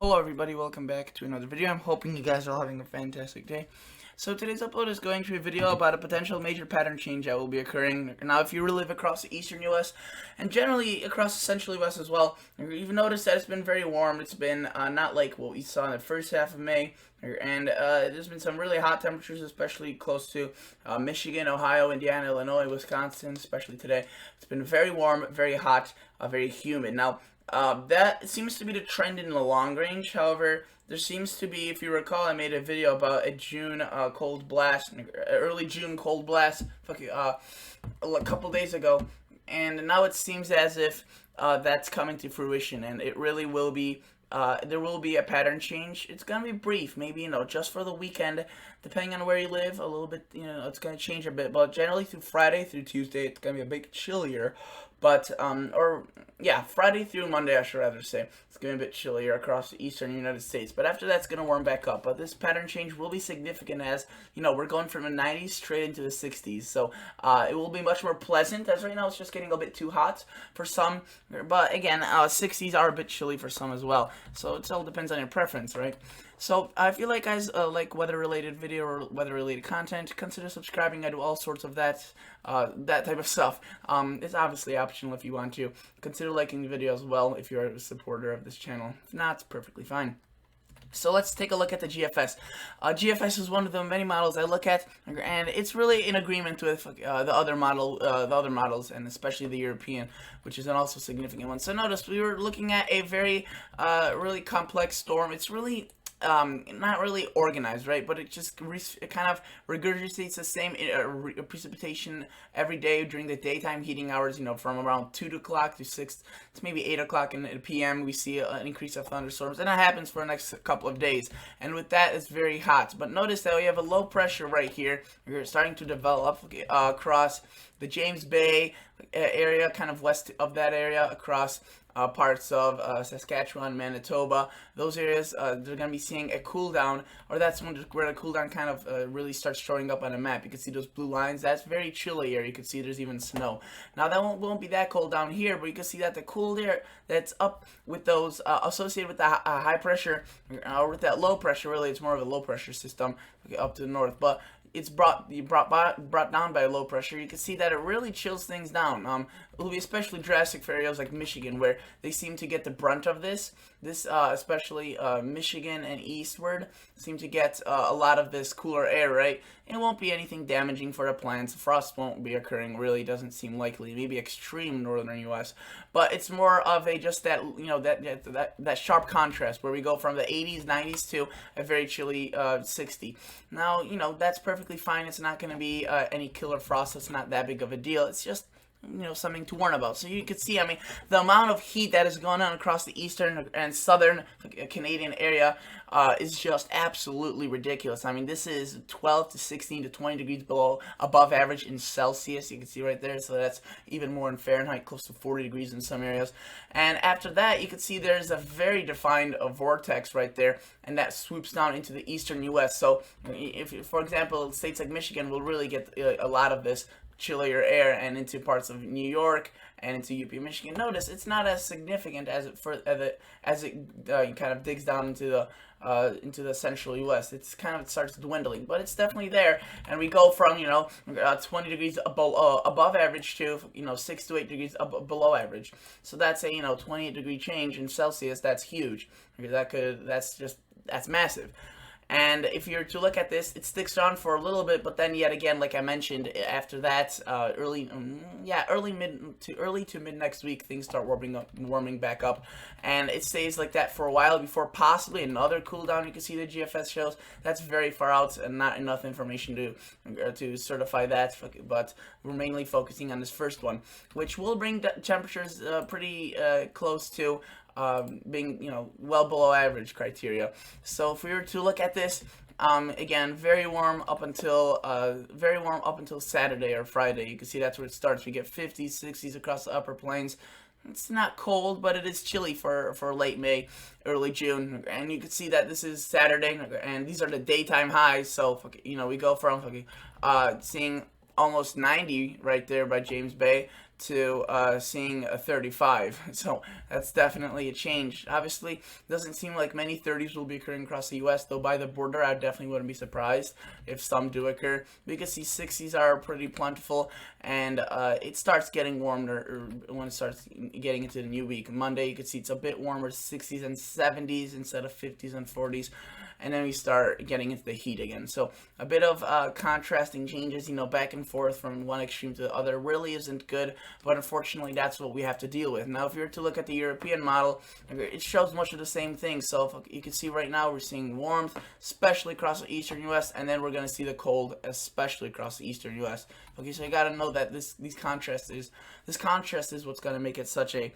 Hello everybody, welcome back to another video. I'm hoping you guys are all having a fantastic day. So today's upload is going to be a video about a potential major pattern change that will be occurring. Now if you live across the eastern US and generally across the central US as well, you've noticed that it's been very warm. It's been not like what we saw in the first half of May. And there's been some really hot temperatures, especially close to Michigan, Ohio, Indiana, Illinois, Wisconsin, especially today. It's been very warm, very hot, very humid. Now, that seems to be the trend in the long range. However, there seems to be, if you recall, I made a video about a June cold blast, early June cold blast, a couple days ago, and now it seems as if that's coming to fruition, and it really will be. There will be a pattern change. It's gonna be brief, maybe just for the weekend, depending on where you live. A little bit, it's gonna change a bit, but generally through Friday through Tuesday, it's gonna be a bit chillier. But Friday through Monday, I should rather say, it's gonna be a bit chillier across the eastern United States. But after that, it's gonna warm back up. But this pattern change will be significant, as we're going from the 90s straight into the 60s. So it will be much more pleasant, as right now it's just getting a bit too hot for some. But again, 60s are a bit chilly for some as well. So it all depends on your preference, right? So if you guys like weather-related video or weather-related content, consider subscribing. I do all sorts of that type of stuff. It's obviously optional if you want to. Consider liking the video as well if you're a supporter of this channel. If not, it's perfectly fine. So let's take a look at the GFS. GFS is one of the many models I look at, and it's really in agreement with the other models, and especially the European, which is an also significant one. So notice we were looking at a very really complex storm. It's really not really organized, right? But it just it kind of regurgitates the same precipitation every day during the daytime heating hours. From around 2 o'clock to 6 to maybe 8 o'clock in the PM, we see an increase of thunderstorms, and that happens for the next couple of days. And with that, it's very hot. But notice that we have a low pressure right here. We're starting to develop across the James Bay area, kind of west of that area, across parts of Saskatchewan, Manitoba. Those areas, they're going to be seeing a cool down, or that's where the cool down kind of really starts showing up on the map. You can see those blue lines. That's very chilly air. You can see there's even snow. Now that won't be that cold down here, but you can see that the cool air that's up with those associated with the high pressure, or with that low pressure, really it's more of a low pressure system up to the north, but it's brought down by low pressure. You can see that it really chills things down. It will be especially drastic for areas like Michigan, where they seem to get the brunt of this. Especially Michigan and eastward seem to get a lot of this cooler air, right? It won't be anything damaging for the plants. Frost won't be occurring. Really doesn't seem likely. Maybe extreme northern U.S., but it's more of a just that that sharp contrast where we go from the 80s, 90s to a very chilly 60. Now that's perfectly fine. It's not going to be any killer frost. It's not that big of a deal. It's just something to warn about. So you can see, the amount of heat that is going on across the eastern and southern Canadian area is just absolutely ridiculous. This is 12 to 16 to 20 degrees above average in Celsius. You can see right there. So that's even more in Fahrenheit, close to 40 degrees in some areas. And after that, you can see there's a very defined vortex right there, and that swoops down into the eastern U.S. So if, for example, states like Michigan will really get a lot of this chillier air, and into parts of New York and into UP, Michigan. Notice it's not as significant as it kind of digs down into the central U.S. It starts dwindling, but it's definitely there. And we go from 20 degrees above average to 6 to 8 degrees below average. So that's a 28 degree change in Celsius. That's huge. That's massive. And if you're to look at this, it sticks on for a little bit, but then yet again, like I mentioned, after that, early to mid next week, things start warming back up, and it stays like that for a while before possibly another cool down. You can see the GFS shows that's very far out and not enough information to certify that, but we're mainly focusing on this first one, which will bring temperatures pretty close to being well below average criteria. So if we were to look at this, again, very warm up until Saturday or Friday. You can see that's where it starts. We get 50s, 60s across the upper plains. It's not cold, but it is chilly for late May, early June. And you can see that this is Saturday, and these are the daytime highs. So we go from seeing almost 90 right there by James Bay to seeing a 35. So that's definitely a change. Obviously, it doesn't seem like many 30s will be occurring across the U.S., though by the border, I definitely wouldn't be surprised if some do occur. We can see 60s are pretty plentiful, and it starts getting warmer when it starts getting into the new week. Monday, you can see it's a bit warmer, 60s and 70s instead of 50s and 40s. And then we start getting into the heat again. So a bit of contrasting changes, back and forth from one extreme to the other really isn't good, but unfortunately that's what we have to deal with. Now, if you were to look at the European model, it shows much of the same thing. So if you can see right now, we're seeing warmth, especially across the eastern U.S., and then we're going to see the cold, especially across the eastern U.S. Okay, so you got to know that this contrast is what's going to make it such a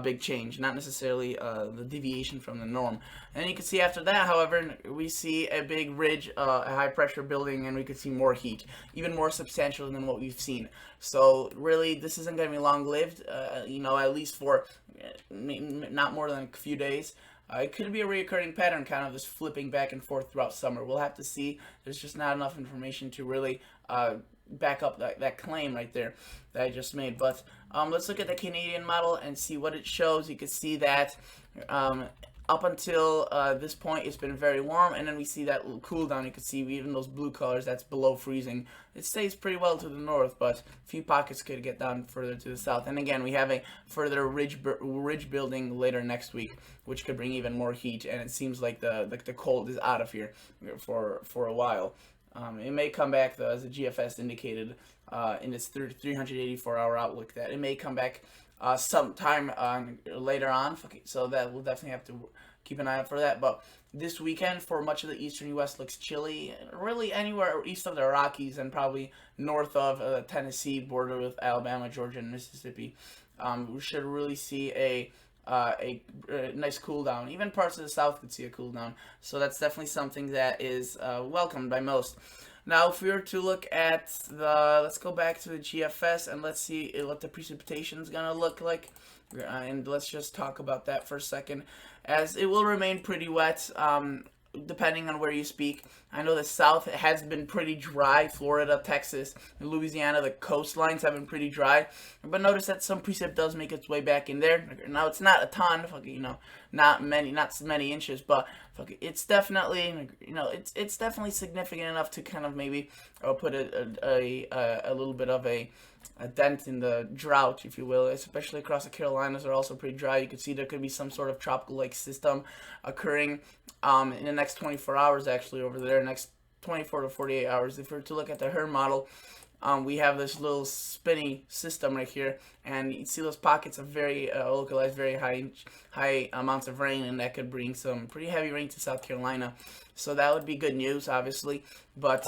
big change, not necessarily the deviation from the norm. And you can see after that, however, we see a big ridge, a high pressure building, and we could see more heat, even more substantial than what we've seen. So really, this isn't going to be long lived, at least for not more than a few days. It could be a recurring pattern, kind of just flipping back and forth throughout summer. We'll have to see. There's just not enough information to really back up that claim right there that I just made. But let's look at the Canadian model and see what it shows. You can see that up until this point, it's been very warm, and then we see that cool down. You can see even those blue colors, that's below freezing. It stays pretty well to the north, but a few pockets could get down further to the south. And again, we have a further ridge building later next week, which could bring even more heat. And it seems like the cold is out of here for a while. It may come back, though, as the GFS indicated in its 384-hour outlook, that it may come back sometime later on. So that we'll definitely have to keep an eye out for that. But this weekend, for much of the eastern U.S., looks chilly. Really anywhere east of the Rockies and probably north of the Tennessee border with Alabama, Georgia, and Mississippi, we should really see a nice cool down. Even parts of the south could see a cool down. So that's definitely something that is welcomed by most. Now, if we were to look at let's go back to the GFS and let's see what the precipitation is going to look like. And let's just talk about that for a second, as it will remain pretty wet, depending on where you speak. I know the south has been pretty dry. Florida, Texas, and Louisiana, the coastlines have been pretty dry. But notice that some precip does make its way back in there. Now, it's not a ton, not many inches, but it's definitely, it's definitely significant enough to kind of maybe put a little bit of a dent in the drought, if you will, especially across the Carolinas. Are also pretty dry. You can see there could be some sort of tropical-like system occurring in the next 24 hours, actually, over there, next 24 to 48 hours. If we were to look at the HER model, we have this little spinny system right here, and you see those pockets of very localized, very high amounts of rain, and that could bring some pretty heavy rain to South Carolina. So that would be good news, obviously, but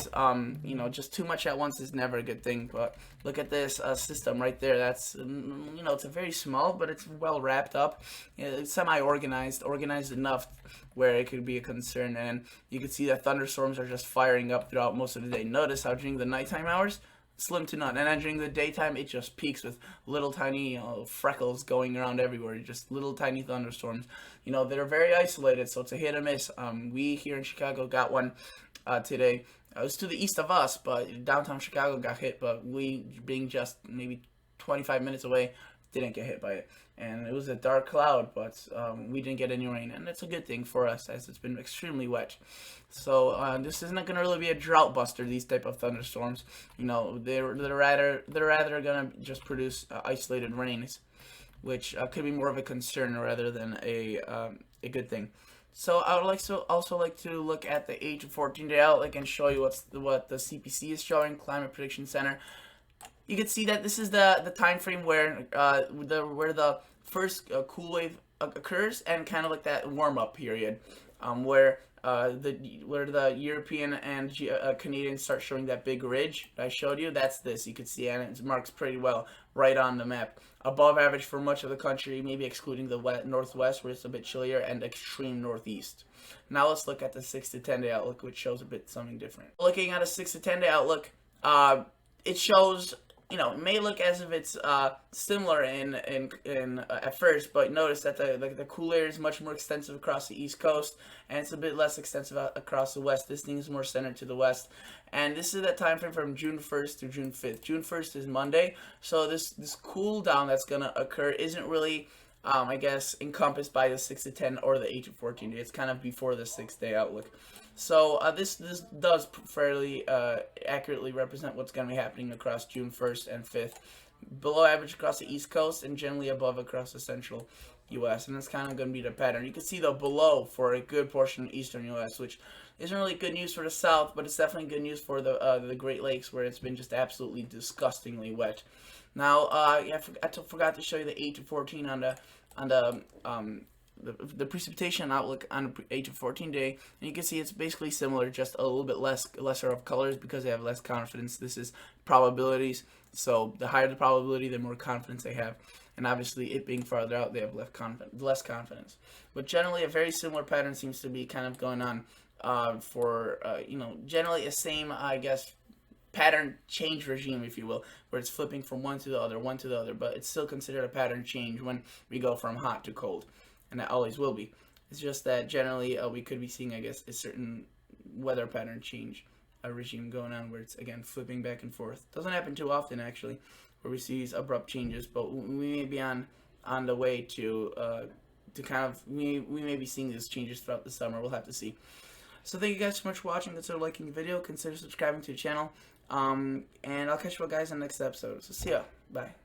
just too much at once is never a good thing. But look at this system right there. That's it's a very small, but it's well wrapped up. It's semi-organized, organized enough where it could be a concern. And you can see that thunderstorms are just firing up throughout most of the day. Notice how during the nighttime hours, slim to none, and then during the daytime it just peaks with little tiny freckles going around everywhere, just little tiny thunderstorms. They're very isolated, so it's a hit or miss. We here in Chicago got one today. It was to the east of us, but downtown Chicago got hit, but we, being just maybe 25 minutes away, didn't get hit by it. And it was a dark cloud, but we didn't get any rain, and it's a good thing for us, as it's been extremely wet. So this isn't going to really be a drought buster, these type of thunderstorms. They're rather going to just produce isolated rains, which could be more of a concern rather than a good thing. So I would also like to look at the 8 to 14 day outlook and show you what the CPC is showing, Climate Prediction Center. You can see that this is the time frame where the first cool wave occurs, and kind of like that warm up period, where the European and Canadians start showing that big ridge I showed you. That's this. You can see, and it marks pretty well right on the map. Above average for much of the country, maybe excluding the northwest, where it's a bit chillier, and extreme northeast. Now let's look at the 6 to 10 day outlook, which shows a bit something different. Looking at a 6 to 10 day outlook, it shows it may look as if it's similar in at first, but notice that the cool air is much more extensive across the east coast, and it's a bit less extensive across the west. This thing is more centered to the west, and this is that time frame from June 1st through June 5th. June 1st is Monday, so this cool down that's gonna occur isn't really I guess encompassed by the 6 to 10 or the 8 to 14 day. It's kind of before the 6-day outlook. So this does fairly accurately represent what's going to be happening across June 1st and 5th. Below average across the East Coast and generally above across the central U.S. And that's kind of going to be the pattern. You can see the below for a good portion of eastern U.S., which isn't really good news for the South, but it's definitely good news for the Great Lakes, where it's been just absolutely disgustingly wet. Now, I forgot to show you the 8 to 14 on the precipitation outlook on the 8 to 14 day, and you can see it's basically similar, just a little bit lesser of colors because they have less confidence. This is probabilities, so the higher the probability, the more confidence they have, and obviously it being farther out, they have less confidence. But generally, a very similar pattern seems to be kind of going on for generally a same, I guess, pattern change regime, if you will, where it's flipping from one to the other, but it's still considered a pattern change when we go from hot to cold, and that always will be. It's just that generally we could be seeing, I guess, a certain weather pattern change regime going on, where it's again flipping back and forth. Doesn't happen too often actually, where we see these abrupt changes, but we may be on the way to kind of we may be seeing these changes throughout the summer. We'll have to see. So thank you guys so much for watching. Consider liking the video. Consider subscribing to the channel. And I'll catch you guys in the next episode. So see ya. Bye.